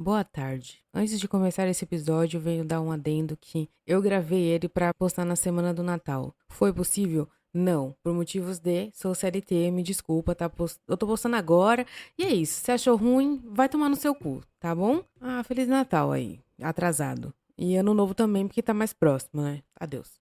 Boa tarde. Antes de começar esse episódio, eu venho dar um adendo que eu gravei ele pra postar na semana do Natal. Foi possível? Não. Por motivos de sou CLT, me desculpa, tá? Eu tô postando agora. E é isso. Se achou ruim, vai tomar no seu cu, tá bom? Ah, Feliz Natal aí. Atrasado. E Ano Novo também, porque tá mais próximo, né? Adeus.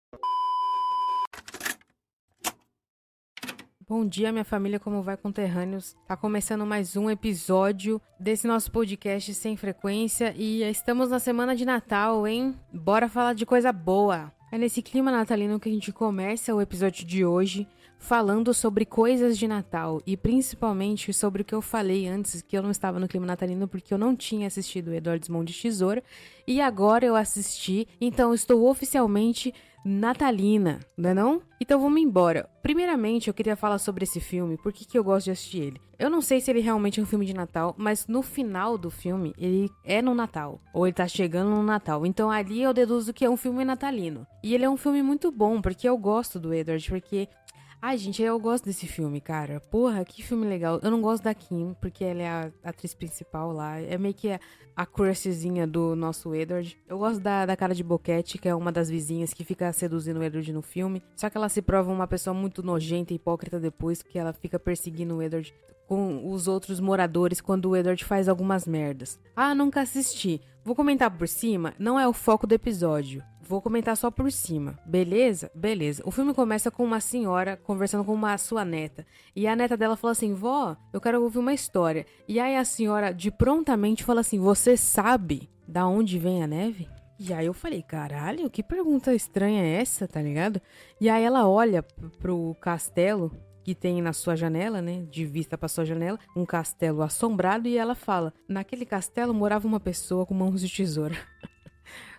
Bom dia, minha família, como vai, conterrâneos? Tá começando mais um episódio desse nosso podcast sem frequência e estamos na semana de Natal, hein? Bora falar de coisa boa. É nesse clima natalino que a gente começa o episódio de hoje falando sobre coisas de Natal e principalmente sobre o que eu falei antes, que eu não estava no clima natalino porque eu não tinha assistido Eduardo Mão de Tesoura e agora eu assisti, então estou oficialmente natalina, não é não? Então vamos embora. Primeiramente, eu queria falar sobre esse filme, por que eu gosto de assistir ele. Eu não sei se ele realmente é um filme de Natal, mas no final do filme, ele é no Natal. Ou ele tá chegando no Natal. Então ali eu deduzo que é um filme natalino. E ele é um filme muito bom, porque eu gosto do Edward, porque ai, gente, eu gosto desse filme, cara. Porra, que filme legal. Eu não gosto da Kim, porque ela é a atriz principal lá. É meio que a crushzinha do nosso Edward. Eu gosto da cara de Boquete, que é uma das vizinhas que fica seduzindo o Edward no filme. Só que ela se prova uma pessoa muito nojenta e hipócrita depois, que ela fica perseguindo o Edward com os outros moradores quando o Edward faz algumas merdas. Ah, nunca assisti. Vou comentar por cima, não é o foco do episódio. Vou comentar só por cima. Beleza? Beleza. O filme começa com uma senhora conversando com uma sua neta. E a neta dela fala assim: vó, eu quero ouvir uma história. E aí a senhora de prontamente fala assim: você sabe da onde vem a neve? E aí eu falei, caralho, que pergunta estranha é essa, tá ligado? E aí ela olha pro castelo que tem na sua janela, né, de vista pra sua janela, um castelo assombrado, e ela fala, naquele castelo morava uma pessoa com mãos de tesoura.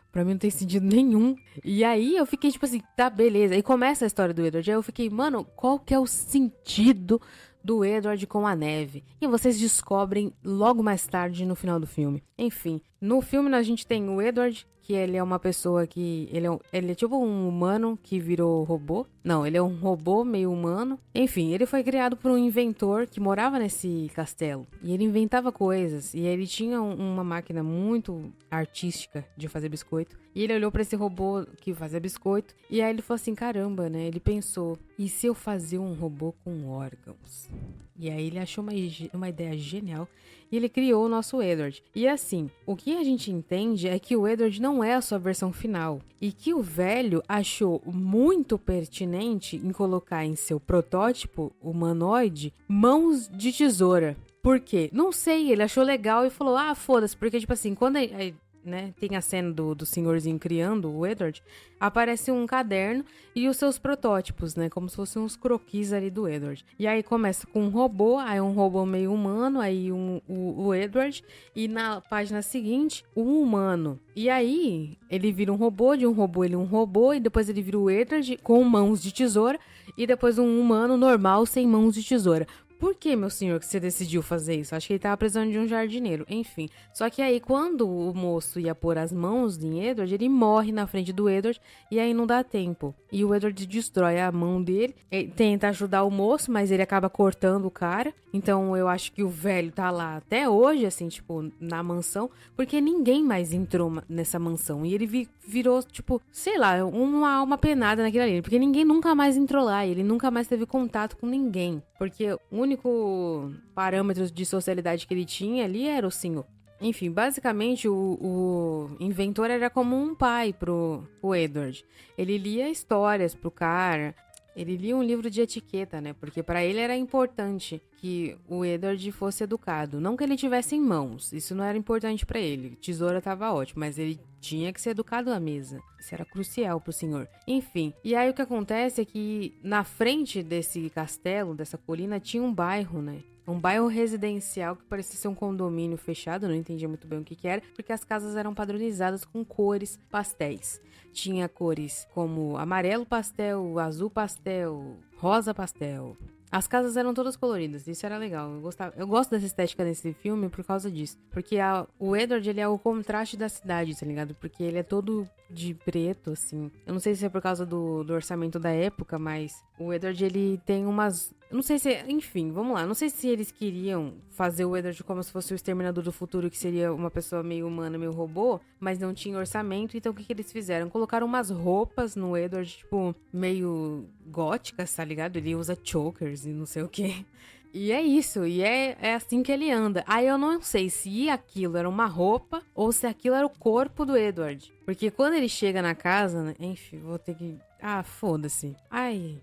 Pra mim não tem sentido nenhum. E aí eu fiquei tipo assim, tá, beleza. E começa a história do Edward. Aí eu fiquei, mano, qual que é o sentido do Edward com a neve? E vocês descobrem logo mais tarde no final do filme. Enfim, no filme a gente tem o Edward, que ele é uma pessoa que... Ele é tipo um humano que virou robô. Não, ele é um robô meio humano. Enfim, ele foi criado por um inventor que morava nesse castelo. E ele inventava coisas. E ele tinha uma máquina muito artística de fazer biscoito. E ele olhou pra esse robô que fazia biscoito. E aí ele falou assim, caramba, né? Ele pensou, e se eu fazer um robô com órgãos? E aí ele achou uma ideia genial. E ele criou o nosso Edward. E assim, o que a gente entende é que o Edward não é a sua versão final. E que o velho achou muito pertinente em colocar em seu protótipo humanoide mãos de tesoura. Por quê? Não sei, ele achou legal e falou, ah, foda-se, porque tipo assim, quando né, tem a cena do senhorzinho criando o Edward, aparece um caderno e os seus protótipos, né, como se fossem uns croquis ali do Edward. E aí começa com um robô, aí um robô meio humano, aí o Edward, e na página seguinte, um humano. E aí ele vira um robô, de um robô ele um robô, e depois ele vira o Edward com mãos de tesoura, e depois um humano normal sem mãos de tesoura. Por que, meu senhor, que você decidiu fazer isso? Acho que ele tava precisando de um jardineiro. Enfim. Só que aí, quando o moço ia pôr as mãos em Edward, ele morre na frente do Edward e aí não dá tempo. E o Edward destrói a mão dele. Ele tenta ajudar o moço, mas ele acaba cortando o cara. Então eu acho que o velho tá lá até hoje, assim, tipo, na mansão, porque ninguém mais entrou nessa mansão. E ele virou, tipo, sei lá, uma alma penada naquilo ali. Porque ninguém nunca mais entrou lá. E ele nunca mais teve contato com ninguém. Porque o único parâmetro de socialidade que ele tinha ali era o senhor. Enfim, basicamente o inventor era como um pai pro Edward. Ele lia histórias pro cara. Ele lia um livro de etiqueta, né? Porque para ele era importante que o Edward fosse educado. Não que ele tivesse em mãos, isso não era importante para ele. Tesoura tava ótimo, mas ele tinha que ser educado à mesa. Isso era crucial pro senhor. Enfim, e aí o que acontece é que na frente desse castelo, dessa colina, tinha um bairro, né? Um bairro residencial que parecia ser um condomínio fechado, não entendia muito bem o que era, porque as casas eram padronizadas com cores pastéis. Tinha cores como amarelo pastel, azul pastel, rosa pastel. As casas eram todas coloridas, isso era legal. Eu gosto dessa estética desse filme por causa disso. Porque o Edward, ele é o contraste da cidade, tá ligado? Porque ele é todo de preto, assim. Eu não sei se é por causa do orçamento da época, mas o Edward, ele tem umas... Eu não sei se... Enfim, vamos lá. Eu não sei se eles queriam fazer o Edward como se fosse o Exterminador do Futuro, que seria uma pessoa meio humana, meio robô, mas não tinha orçamento. Então, o que eles fizeram? Colocaram umas roupas no Edward, tipo, meio góticas, tá ligado? Ele usa chokers e não sei o quê. E é isso, e é assim que ele anda. Aí eu não sei se aquilo era uma roupa ou se aquilo era o corpo do Edward. Porque quando ele chega na casa, né? Enfim, vou ter que... Ah, foda-se. Ai...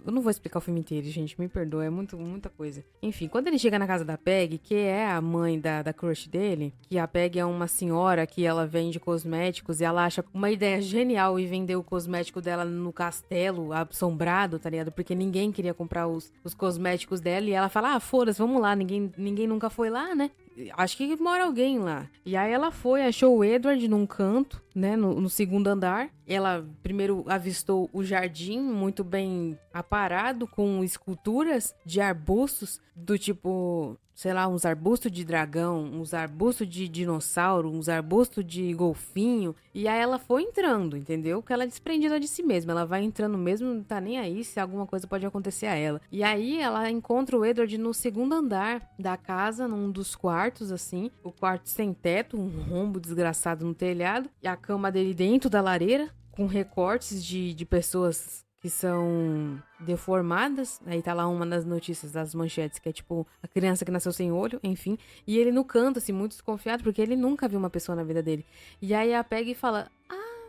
Eu não vou explicar o filme inteiro, gente, me perdoa, é muita coisa. Enfim, quando ele chega na casa da Peg, que é a mãe da crush dele, que a Peg é uma senhora que ela vende cosméticos e ela acha uma ideia genial e vender o cosmético dela no castelo assombrado, tá ligado? Porque ninguém queria comprar os cosméticos dela e ela fala, ah, foda-se, vamos lá, ninguém nunca foi lá, né? Acho que mora alguém lá. E aí ela foi, achou o Edward num canto, né, no segundo andar. Ela primeiro avistou o jardim muito bem aparado, com esculturas de arbustos do tipo, sei lá, uns arbustos de dragão, uns arbustos de dinossauro, uns arbustos de golfinho. E aí ela foi entrando, entendeu? Que ela é desprendida de si mesma. Ela vai entrando mesmo, não tá nem aí se alguma coisa pode acontecer a ela. E aí ela encontra o Edward no segundo andar da casa, num dos quartos, assim. O quarto sem teto, um rombo desgraçado no telhado. E a cama dele dentro da lareira, com recortes de pessoas que são deformadas. Aí tá lá uma das notícias das manchetes, que é tipo a criança que nasceu sem olho, enfim. E ele no canto, assim, muito desconfiado, porque ele nunca viu uma pessoa na vida dele. E aí a Peggy fala,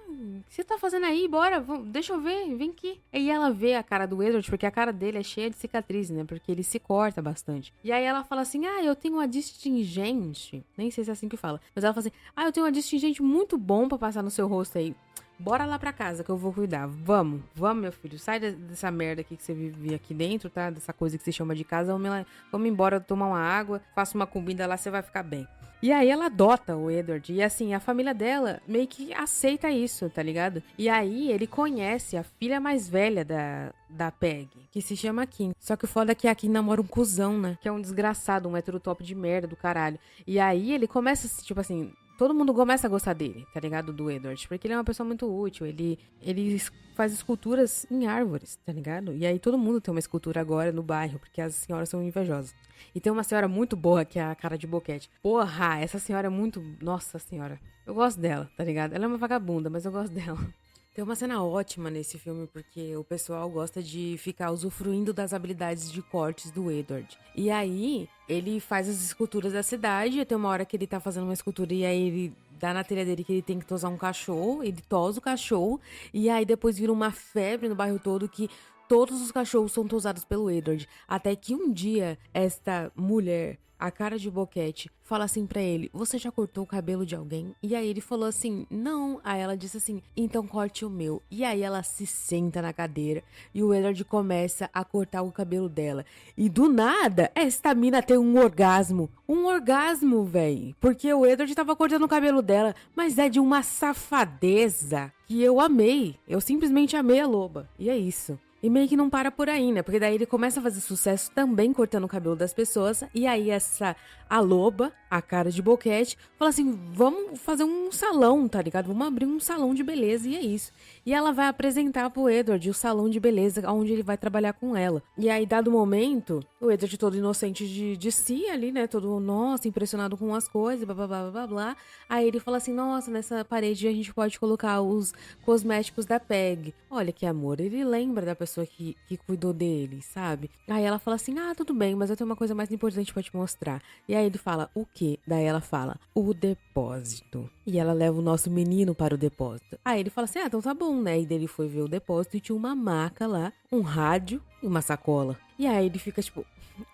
o que você tá fazendo aí? Bora, deixa eu ver, vem aqui. E ela vê a cara do Edward, porque a cara dele é cheia de cicatrizes, né? Porque ele se corta bastante. E aí ela fala assim, eu tenho uma distingente. Nem sei se é assim que fala. Mas ela fala assim, eu tenho uma distingente muito bom pra passar no seu rosto aí. Bora lá pra casa que eu vou cuidar. Vamos, meu filho. Sai dessa merda aqui que você vive aqui dentro, tá? Dessa coisa que você chama de casa. Vamos embora tomar uma água. Faça uma comida lá, você vai ficar bem. E aí ela adota o Edward. E assim, a família dela meio que aceita isso, tá ligado? E aí ele conhece a filha mais velha da Peg, que se chama Kim. Só que o foda é que a Kim namora um cuzão, né? Que é um desgraçado, um hétero top de merda do caralho. E aí ele começa, tipo assim... Todo mundo começa a gostar dele, tá ligado? Do Edward. Porque ele é uma pessoa muito útil. Ele faz esculturas em árvores, tá ligado? E aí todo mundo tem uma escultura agora no bairro, porque as senhoras são invejosas. E tem uma senhora muito boa, que é a cara de boquete. Porra, essa senhora é muito... Nossa senhora. Eu gosto dela, tá ligado? Ela é uma vagabunda, mas eu gosto dela. Tem uma cena ótima nesse filme, porque o pessoal gosta de ficar usufruindo das habilidades de cortes do Edward. E aí, ele faz as esculturas da cidade, e tem uma hora que ele tá fazendo uma escultura e aí ele dá na telha dele que ele tem que tosar um cachorro, ele tosa o cachorro, e aí depois vira uma febre no bairro todo que todos os cachorros são tosados pelo Edward. Até que um dia, esta mulher... A cara de boquete fala assim pra ele, você já cortou o cabelo de alguém? E aí ele falou assim, não. Aí ela disse assim, então corte o meu. E aí ela se senta na cadeira e o Edward começa a cortar o cabelo dela. E do nada, esta mina tem um orgasmo. Um orgasmo, véi. Porque o Edward tava cortando o cabelo dela, mas é de uma safadeza que eu amei. Eu simplesmente amei a loba. E é isso. E meio que não para por aí, né? Porque daí ele começa a fazer sucesso também cortando o cabelo das pessoas. E aí a loba, a cara de boquete, fala assim, vamos fazer um salão, tá ligado? Vamos abrir um salão de beleza e é isso. E ela vai apresentar pro Edward o salão de beleza onde ele vai trabalhar com ela. E aí, dado momento, o Edward todo inocente de si ali, né? Todo, nossa, impressionado com as coisas, blá, blá, blá, blá, blá. Aí ele fala assim, nossa, nessa parede a gente pode colocar os cosméticos da Peg. Olha que amor, ele lembra da pessoa que cuidou dele, sabe? Aí ela fala assim, tudo bem, mas eu tenho uma coisa mais importante pra te mostrar. E aí ele fala, o quê? Daí ela fala, o depósito. E ela leva o nosso menino para o depósito. Aí ele fala assim, então tá bom, né? E daí ele foi ver o depósito e tinha uma maca lá, um rádio e uma sacola. E aí ele fica tipo,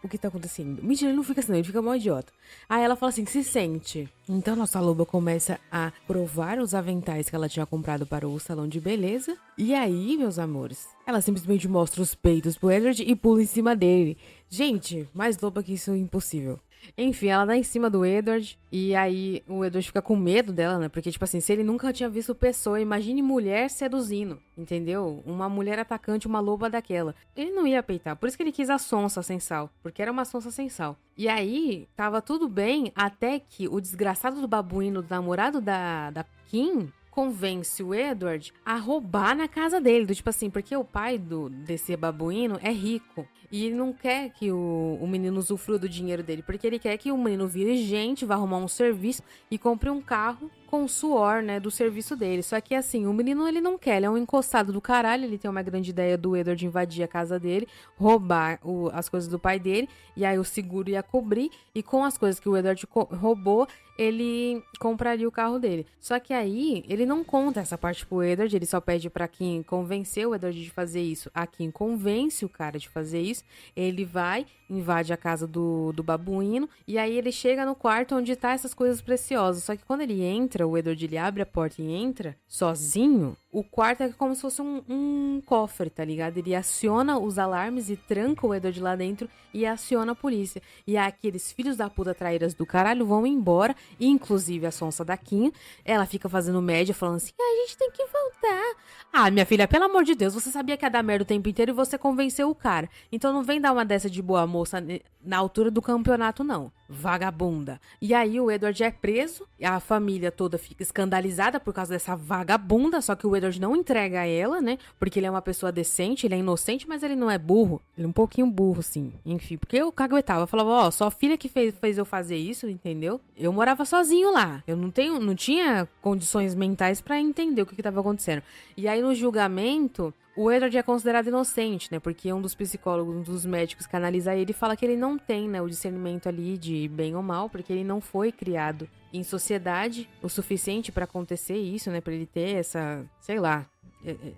o que tá acontecendo? Mentira, ele não fica assim, não, ele fica mó idiota. Aí ela fala assim, se sente. Então nossa loba começa a provar os aventais que ela tinha comprado para o salão de beleza. E aí, meus amores, ela simplesmente mostra os peitos pro Edward e pula em cima dele. Gente, mais loba que isso é impossível. Enfim, ela dá em cima do Edward. E aí o Edward fica com medo dela, né? Porque, tipo assim, se ele nunca tinha visto pessoa, imagine mulher seduzindo, entendeu? Uma mulher atacante, uma loba daquela. Ele não ia peitar. Por isso que ele quis a sonsa sem sal. Porque era uma sonsa sem sal. E aí, tava tudo bem até que o desgraçado do babuíno, do namorado da Kim, convence o Edward a roubar na casa dele. Do tipo assim, porque o pai desse babuíno é rico. E ele não quer que o menino usufrua do dinheiro dele, porque ele quer que o menino vire gente, vá arrumar um serviço e compre um carro com o suor, né, do serviço dele. Só que assim, o menino ele não quer, ele é um encostado do caralho, ele tem uma grande ideia do Edward invadir a casa dele, roubar as coisas do pai dele, e aí o seguro ia cobrir, e com as coisas que o Edward roubou, ele compraria o carro dele. Só que aí, ele não conta essa parte pro Edward, ele só pede pra Kim convencer o Edward de fazer isso. A Kim convence o cara de fazer isso, ele vai, invade a casa do babuíno, e aí ele chega no quarto onde tá essas coisas preciosas. Só que quando ele entra, o Edward ele abre a porta e entra, sozinho, o quarto é como se fosse um cofre, tá ligado? Ele aciona os alarmes e tranca o Edward lá dentro e aciona a polícia. E aqueles filhos da puta traíras do caralho vão embora, inclusive a sonsa da Kim. Ela fica fazendo média, falando assim, a gente tem que voltar. Ah, minha filha, pelo amor de Deus, você sabia que ia dar merda o tempo inteiro e você convenceu o cara. Então não vem dar uma dessa de boa moça na altura do campeonato, não. Vagabunda. E aí o Edward é preso, a família toda fica escandalizada por causa dessa vagabunda, só que o Edward não entrega ela, né? Porque ele é uma pessoa decente, ele é inocente, mas ele não é burro. Ele é um pouquinho burro, sim. Enfim, porque eu caguetava, eu falava, ó, sua filha que fez eu fazer isso, entendeu? Eu morava sozinho lá. Eu não tinha condições mentais pra entender o que tava acontecendo. E aí no julgamento, o Edward é considerado inocente, né? Porque um dos psicólogos, um dos médicos que analisa ele, fala que ele não tem, né, o discernimento ali de bem ou mal, porque ele não foi criado em sociedade o suficiente pra acontecer isso, né? Pra ele ter essa, sei lá,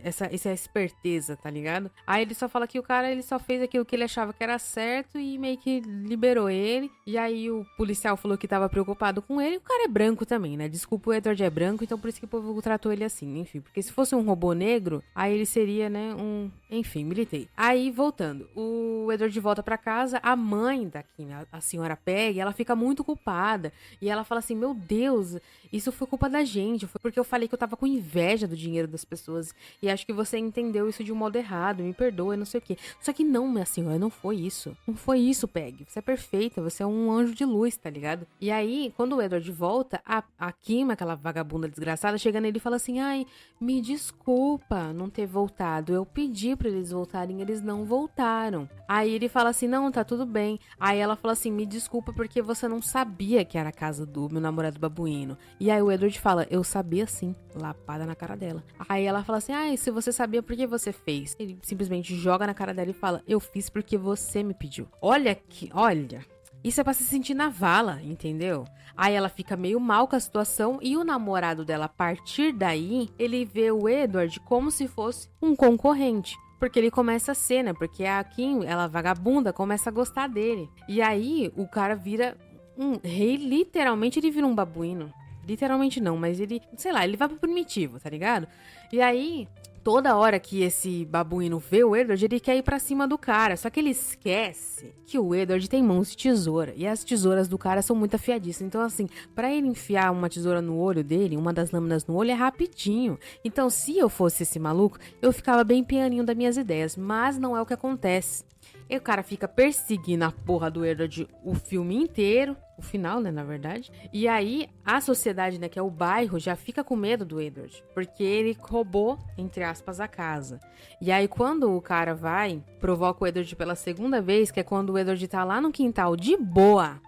essa esperteza, tá ligado? Aí ele só fala que o cara, ele só fez aquilo que ele achava que era certo e meio que liberou ele. E aí o policial falou que tava preocupado com ele. O cara é branco também, né? Desculpa, o Edward é branco, então por isso que o povo tratou ele assim. Enfim, porque se fosse um robô negro, aí ele seria, né, Enfim, militei. Aí, voltando, o Edward volta pra casa, a mãe da Kim, a senhora Peg, ela fica muito culpada. E ela fala assim, meu Deus, isso foi culpa da gente. Foi porque eu falei que eu tava com inveja do dinheiro das pessoas. E acho que você entendeu isso de um modo errado, me perdoa, não sei o quê. Só que não, minha senhora, não foi isso. Não foi isso, Peg. Você é perfeita, você é um anjo de luz, tá ligado? E aí, quando o Edward volta, a Kim, aquela vagabunda desgraçada, chega nele e fala assim, ai, me desculpa não ter voltado. Eu pedi pra eles voltarem, eles não voltaram. Aí ele fala assim, não, tá tudo bem. Aí ela fala assim, me desculpa porque você não sabia que era a casa do meu namorado babuíno. E aí o Edward fala, eu sabia sim, lapada na cara dela. Aí ela fala assim, ai, se você sabia, por que você fez? Ele simplesmente joga na cara dela e fala, eu fiz porque você me pediu. Olha, isso é pra se sentir na vala, entendeu? Aí ela fica meio mal com a situação e o namorado dela, a partir daí, ele vê o Edward como se fosse um concorrente. Porque ele começa a ser, né? Porque a Kim, ela vagabunda, começa a gostar dele. E aí o cara vira um rei, literalmente ele vira um babuíno. Literalmente não, mas ele, sei lá, ele vai pro primitivo, tá ligado? E aí, toda hora que esse babuíno vê o Edward, ele quer ir pra cima do cara. Só que ele esquece que o Edward tem mãos de tesoura. E as tesouras do cara são muito afiadíssimas. Então, assim, pra ele enfiar uma tesoura no olho dele, uma das lâminas no olho, é rapidinho. Então, se eu fosse esse maluco, eu ficava bem pianinho das minhas ideias. Mas não é o que acontece. E o cara fica perseguindo a porra do Edward o filme inteiro. O final, né, na verdade. E aí, a sociedade, né, que é o bairro, já fica com medo do Edward. Porque ele roubou, entre aspas, a casa. E aí, quando o cara vai, provoca o Edward pela segunda vez, que é quando o Edward tá lá no quintal, de boa,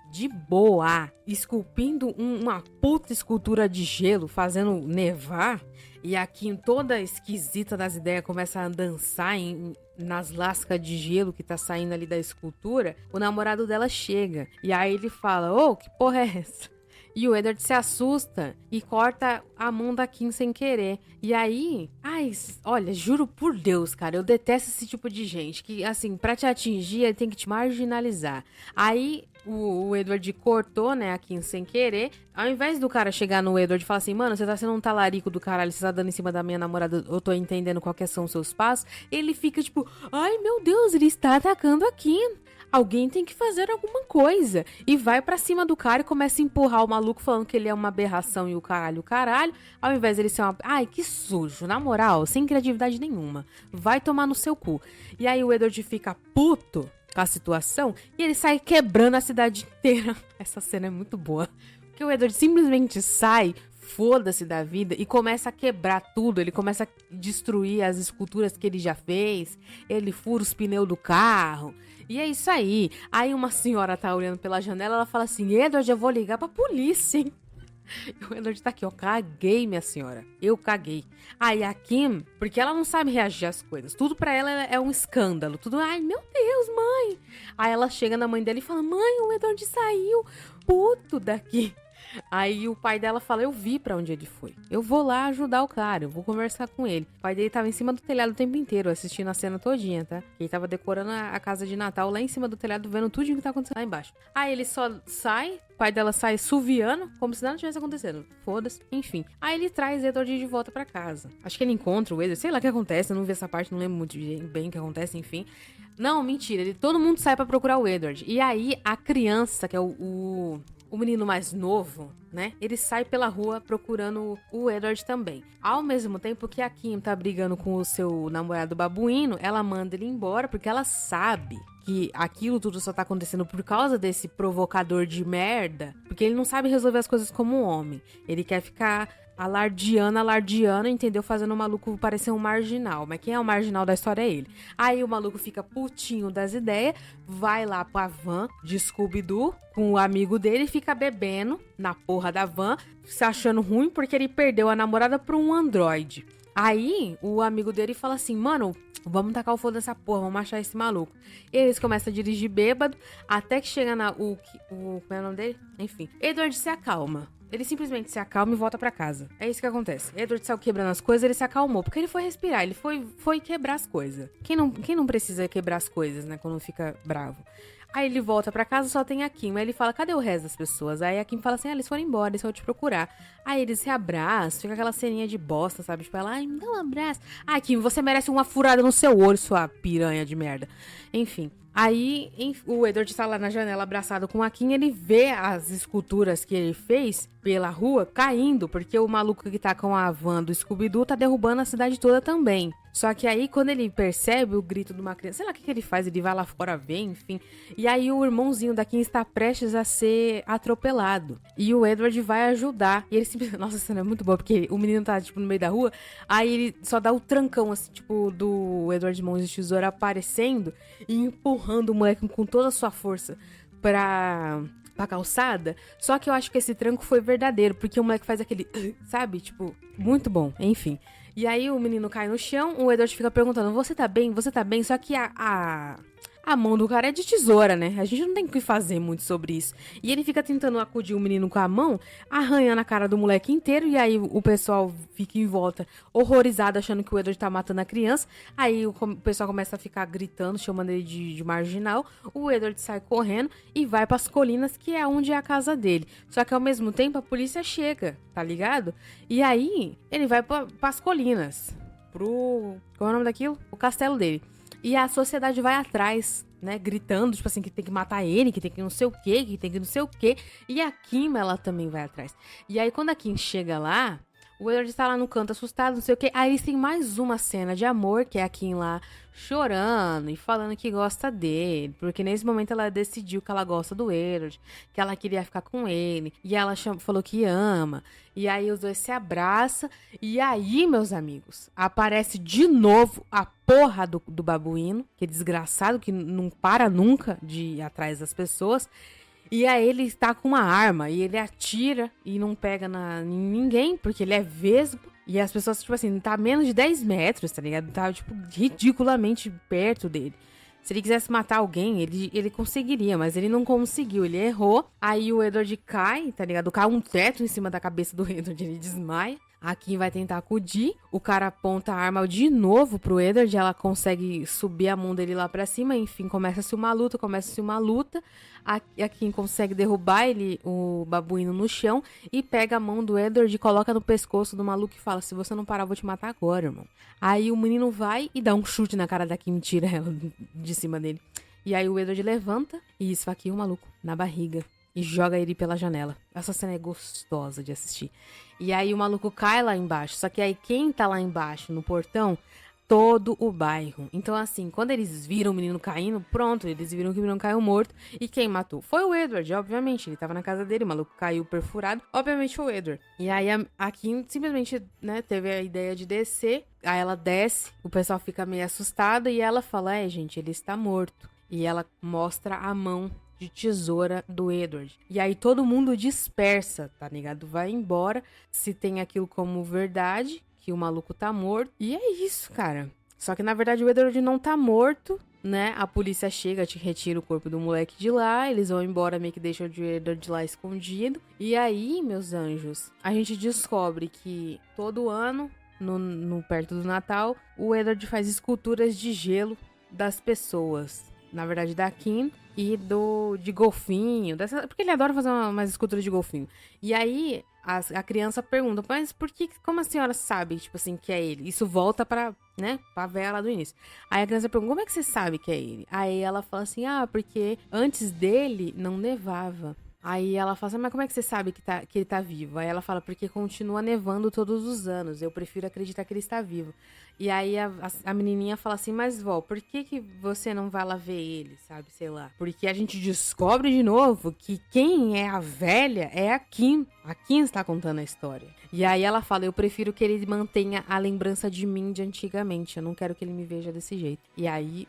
esculpindo uma puta escultura de gelo, fazendo nevar. E a Kim, toda esquisita das ideias, começa a dançar nas lascas de gelo que tá saindo ali da escultura. O namorado dela chega. E aí ele fala, ô, que porra é essa? E o Edward se assusta e corta a mão da Kim sem querer. E aí, ai, olha, juro por Deus, cara, eu detesto esse tipo de gente. Que, assim, pra te atingir, ele tem que te marginalizar. Aí, o Edward cortou, né, a Kim sem querer. Ao invés do cara chegar no Edward e falar assim, mano, você tá sendo um talarico do caralho, você tá dando em cima da minha namorada, eu tô entendendo qual que são os seus passos. Ele fica tipo, ai, meu Deus, ele está atacando a Kim. Alguém tem que fazer alguma coisa. E vai pra cima do cara e começa a empurrar o maluco falando que ele é uma aberração e o caralho. Ao invés dele ser uma... Ai, que sujo. Na moral, sem criatividade nenhuma. Vai tomar no seu cu. E aí o Edward fica puto com a situação e ele sai quebrando a cidade inteira. Essa cena é muito boa. Porque o Edward simplesmente sai foda-se da vida e começa a quebrar tudo. Ele começa a destruir as esculturas que ele já fez. Ele fura os pneus do carro. E é isso aí. Aí uma senhora tá olhando pela janela, ela fala assim: Edward, eu vou ligar pra polícia, hein? O Edward tá aqui, ó. Caguei, minha senhora. Eu caguei. Aí a Kim, porque ela não sabe reagir às coisas. Tudo pra ela é um escândalo. Tudo, ai, meu Deus, mãe. Aí ela chega na mãe dela e fala: mãe, o Edward saiu puto daqui. Aí o pai dela fala: eu vi pra onde ele foi. Eu vou lá ajudar o cara, eu vou conversar com ele. O pai dele tava em cima do telhado o tempo inteiro, assistindo a cena todinha, tá? Ele tava decorando a casa de Natal lá em cima do telhado, vendo tudo o que tá acontecendo lá embaixo. Aí ele só sai, o pai dela sai suviando, como se nada tivesse acontecendo. Foda-se, enfim. Aí ele traz Edward de volta pra casa. Acho que ele encontra o Edward, sei lá o que acontece, eu não vi essa parte, não lembro muito bem o que acontece, enfim. Não, mentira, todo mundo sai pra procurar o Edward. E aí a criança, que é o menino mais novo, né? Ele sai pela rua procurando o Edward também. Ao mesmo tempo que a Kim tá brigando com o seu namorado babuíno, ela manda ele embora porque ela sabe que aquilo tudo só tá acontecendo por causa desse provocador de merda, porque ele não sabe resolver as coisas como um homem. Ele quer ficar alardeando, entendeu? Fazendo o maluco parecer um marginal. Mas quem é o marginal da história é ele. Aí o maluco fica putinho das ideias, vai lá pra van de Scooby-Doo com o amigo dele e fica bebendo na porra da van, se achando ruim porque ele perdeu a namorada pra um androide. Aí o amigo dele fala assim: mano, vamos tacar o fogo dessa porra, vamos achar esse maluco. E eles começam a dirigir bêbado, até que chega como é o nome dele? Enfim, Edward se acalma. Ele simplesmente se acalma e volta pra casa. É isso que acontece. Edward saiu quebrando as coisas, ele se acalmou. Porque ele foi respirar, ele foi quebrar as coisas. Quem não precisa quebrar as coisas, né? Quando fica bravo. Aí ele volta pra casa, só tem a Kim. Aí ele fala: cadê o resto das pessoas? Aí a Kim fala assim: eles foram embora, eles foram te procurar. Aí eles se abraçam, fica aquela ceninha de bosta, sabe? Tipo, ela: ai, me dá um abraço. Ai, Kim, você merece uma furada no seu olho, sua piranha de merda. Enfim. Aí o Edward tá lá na janela abraçado com a Kim, ele vê as esculturas que ele fez pela rua caindo, porque o maluco que tá com a van do Scooby-Doo tá derrubando a cidade toda também. Só que aí, quando ele percebe o grito de uma criança, sei lá o que ele faz, ele vai lá fora ver, enfim. E aí o irmãozinho da Kim está prestes a ser atropelado. E o Edward vai ajudar. E ele simplesmente... Nossa, essa cena é muito boa, porque o menino tá, tipo, no meio da rua. Aí ele só dá o trancão, assim, tipo, do Edward Mãos de Tesoura aparecendo e empurrando o moleque com toda a sua força pra calçada. Só que eu acho que esse tranco foi verdadeiro, porque o moleque faz aquele... Sabe? Tipo, muito bom. Enfim. E aí o menino cai no chão, o Edward fica perguntando: você tá bem? Você tá bem? Só que a mão do cara é de tesoura, né? A gente não tem o que fazer muito sobre isso. E ele fica tentando acudir o menino com a mão, arranhando a cara do moleque inteiro. E aí o pessoal fica em volta, horrorizado, achando que o Edward tá matando a criança. Aí o pessoal começa a ficar gritando, chamando ele de marginal. O Edward sai correndo e vai pras colinas, que é onde é a casa dele. Só que ao mesmo tempo a polícia chega, tá ligado? E aí ele vai pras colinas, qual é o nome daquilo? O castelo dele. E a sociedade vai atrás, né, gritando, tipo assim, que tem que matar ele, que tem que não sei o quê, que tem que não sei o quê. E a Kim, ela também vai atrás. E aí, quando a Kim chega lá, o Edward tá lá no canto assustado, não sei o quê. Aí eles têm mais uma cena de amor, que é a Kim lá chorando e falando que gosta dele. Porque nesse momento ela decidiu que ela gosta do Edward, que ela queria ficar com ele. E ela falou que ama. E aí os dois se abraçam. E aí, meus amigos, aparece de novo a porra do babuíno, que é desgraçado, que não para nunca de ir atrás das pessoas. E aí ele está com uma arma e ele atira e não pega em ninguém, porque ele é vesgo. E as pessoas, tipo assim, tá a menos de 10 metros, tá ligado? Tá, tipo, ridiculamente perto dele. Se ele quisesse matar alguém, ele conseguiria, mas ele não conseguiu, ele errou. Aí o Edward cai, tá ligado? Cai um teto em cima da cabeça do Edward, ele desmaia. A Kim vai tentar acudir, o cara aponta a arma de novo pro Edward, ela consegue subir a mão dele lá pra cima, enfim, começa-se uma luta. A Kim consegue derrubar o babuíno no chão e pega a mão do Edward e coloca no pescoço do maluco e fala: se você não parar, eu vou te matar agora, irmão. Aí o menino vai e dá um chute na cara da Kim e tira ela de cima dele. E aí o Edward levanta e esfaqueia o maluco na barriga e joga ele pela janela. Essa cena é gostosa de assistir. E aí o maluco cai lá embaixo. Só que aí quem tá lá embaixo no portão todo o bairro. Então, assim, quando eles viram o menino caindo, pronto, eles viram que o menino caiu morto. E quem matou? Foi o Edward, obviamente. Ele tava na casa dele, o maluco caiu perfurado. Obviamente foi o Edward. E aí a Kim simplesmente, né, teve a ideia de descer. Aí ela desce, o pessoal fica meio assustado e ela fala, gente, ele está morto. E ela mostra a mão de tesoura do Edward. E aí todo mundo dispersa, tá ligado? Vai embora, se tem aquilo como verdade, que o maluco tá morto. E é isso, cara. Só que na verdade o Edward não tá morto, né? A polícia chega, te retira o corpo do moleque de lá, eles vão embora, meio que deixam o Edward lá escondido. E aí, meus anjos, a gente descobre que todo ano, no perto do Natal, o Edward faz esculturas de gelo das pessoas. Na verdade, da Kim e de golfinho. Porque ele adora fazer umas esculturas de golfinho. E aí, a criança pergunta, mas como a senhora sabe, tipo assim, que é ele? Isso volta pra véia lá do início. Aí a criança pergunta, como é que você sabe que é ele? Aí ela fala assim, porque antes dele não nevava. Aí ela fala assim, mas como é que você sabe que ele tá vivo? Aí ela fala, porque continua nevando todos os anos. Eu prefiro acreditar que ele está vivo. E aí a menininha fala assim, mas vó, por que você não vai lá ver ele, sabe? Sei lá. Porque a gente descobre de novo que quem é a velha é a Kim. A Kim está contando a história. E aí ela fala, eu prefiro que ele mantenha a lembrança de mim de antigamente. Eu não quero que ele me veja desse jeito. E aí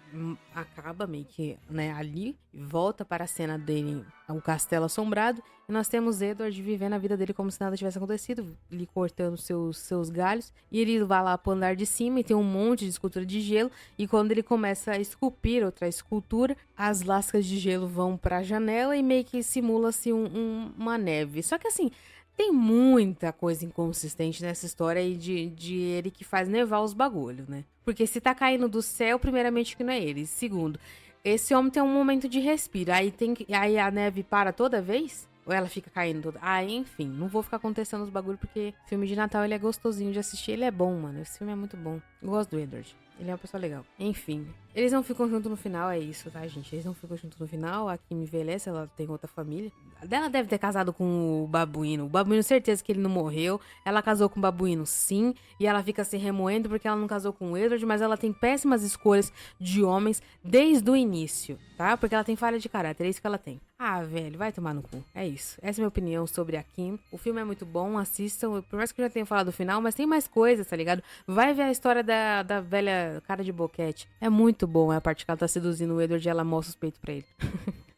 acaba meio que, né, ali. Volta para a cena dele, o castelo assombrado. E nós temos Edward vivendo a vida dele como se nada tivesse acontecido. Ele cortando seus galhos. E ele vai lá pro andar de cima e tem um monte de escultura de gelo. E quando ele começa a esculpir outra escultura, as lascas de gelo vão pra janela e meio que simula-se uma neve. Só que assim, tem muita coisa inconsistente nessa história aí de ele que faz nevar os bagulhos, né? Porque se tá caindo do céu, primeiramente que não é ele. Segundo, esse homem tem um momento de respiro. Aí a neve para toda vez? Ou ela fica caindo toda? Enfim, não vou ficar contestando os bagulhos porque filme de Natal ele é gostosinho de assistir. Ele é bom, mano. Esse filme é muito bom. Eu gosto do Edward. Ele é uma pessoa legal. Enfim, eles não ficam juntos no final, é isso, tá, gente? Eles não ficam juntos no final. A Kim envelhece, ela tem outra família. Ela deve ter casado com o babuíno. O babuíno, certeza que ele não morreu. Ela casou com o babuíno, sim. E ela fica se remoendo porque ela não casou com o Edward, mas ela tem péssimas escolhas de homens desde o início, tá? Porque ela tem falha de caráter, é isso que ela tem. Velho, vai tomar no cu. É isso. Essa é a minha opinião sobre a Kim. O filme é muito bom, assistam. Por mais que eu já tenha falado do final, mas tem mais coisas, tá ligado? Vai ver a história da velha cara de boquete. É muito bom, é a parte que ela tá seduzindo o Edward e ela mostra os peitos pra ele.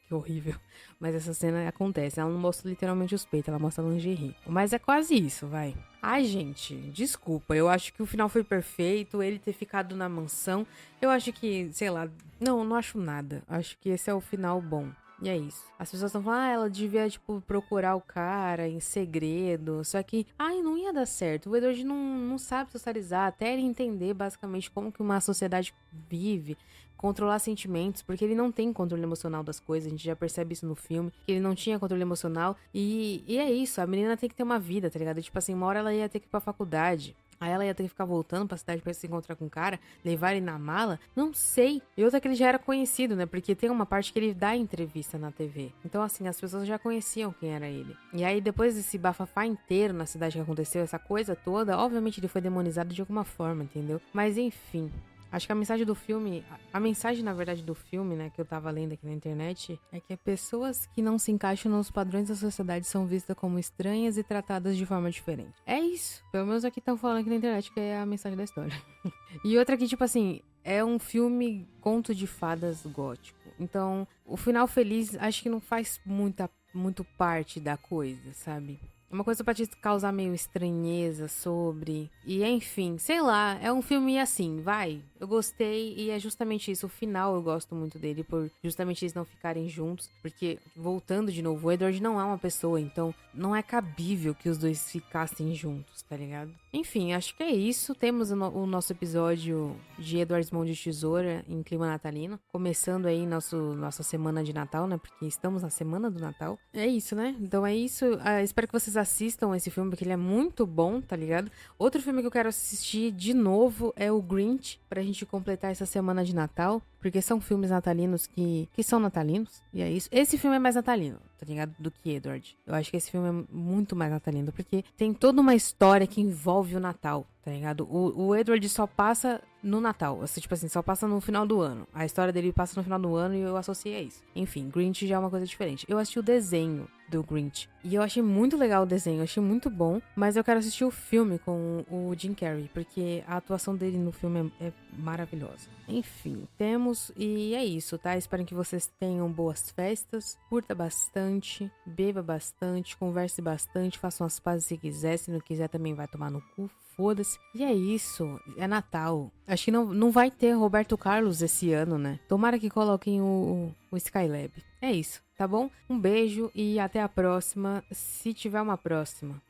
Que horrível. Mas essa cena acontece. Ela não mostra literalmente os peitos, ela mostra a lingerie. Mas é quase isso, vai. Gente, desculpa. Eu acho que o final foi perfeito. Ele ter ficado na mansão. Eu acho que, sei lá. Não acho nada. Acho que esse é o final bom. E é isso. As pessoas estão falando, ela devia, procurar o cara em segredo. Só que, não ia dar certo. O Edward não sabe socializar, até ele entender basicamente como que uma sociedade vive, controlar sentimentos, porque ele não tem controle emocional das coisas. A gente já percebe isso no filme, que ele não tinha controle emocional. E é isso, a menina tem que ter uma vida, tá ligado? Tipo assim, uma hora ela ia ter que ir pra faculdade. Aí ela ia ter que ficar voltando pra cidade pra se encontrar com o cara, levar ele na mala? Não sei. E outra que ele já era conhecido, né? Porque tem uma parte que ele dá entrevista na TV. Então, assim, as pessoas já conheciam quem era ele. E aí, depois desse bafafá inteiro na cidade que aconteceu, essa coisa toda, obviamente ele foi demonizado de alguma forma, entendeu? Mas, enfim... Acho que a mensagem do filme, a mensagem, na verdade, do filme, né, que eu tava lendo aqui na internet, é que pessoas que não se encaixam nos padrões da sociedade são vistas como estranhas e tratadas de forma diferente. É isso. Pelo menos aqui estão falando aqui na internet que é a mensagem da história. E outra que, tipo assim, é um filme conto de fadas gótico. Então, o final feliz acho que não faz muito parte da coisa, sabe? Uma coisa pra te causar meio estranheza sobre... E enfim, sei lá, é um filme assim, vai. Eu gostei e é justamente isso. O final eu gosto muito dele, por justamente eles não ficarem juntos. Porque, voltando de novo, o Edward não é uma pessoa, então não é cabível que os dois ficassem juntos, tá ligado? Enfim, acho que é isso. Temos o nosso episódio de Edward Mão de Tesoura em clima natalino. Começando aí nossa semana de Natal, né? Porque estamos na semana do Natal. É isso, né? Então é isso. Espero que vocês assistam esse filme, porque ele é muito bom, tá ligado? Outro filme que eu quero assistir de novo é o Grinch, pra gente completar essa semana de Natal. Porque são filmes natalinos que são natalinos. E é isso. Esse filme é mais natalino, tá ligado? Do que Edward. Eu acho que esse filme é muito mais natalino. Porque tem toda uma história que envolve o Natal, tá ligado? O Edward só passa no Natal. Assim, tipo assim, só passa no final do ano. A história dele passa no final do ano e eu associei a isso. Enfim, Grinch já é uma coisa diferente. Eu assisti o desenho do Grinch e eu achei muito legal o desenho, eu achei muito bom, mas eu quero assistir o filme com o Jim Carrey, porque a atuação dele no filme é maravilhosa. Enfim, temos e é isso, tá? Espero que vocês tenham boas festas, curta bastante, beba bastante, converse bastante, façam as pazes se quiser, se não quiser também vai tomar no cu. Foda-se. E é isso. É Natal. Acho que não vai ter Roberto Carlos esse ano, né? Tomara que coloquem o Skylab. É isso, tá bom? Um beijo e até a próxima, se tiver uma próxima.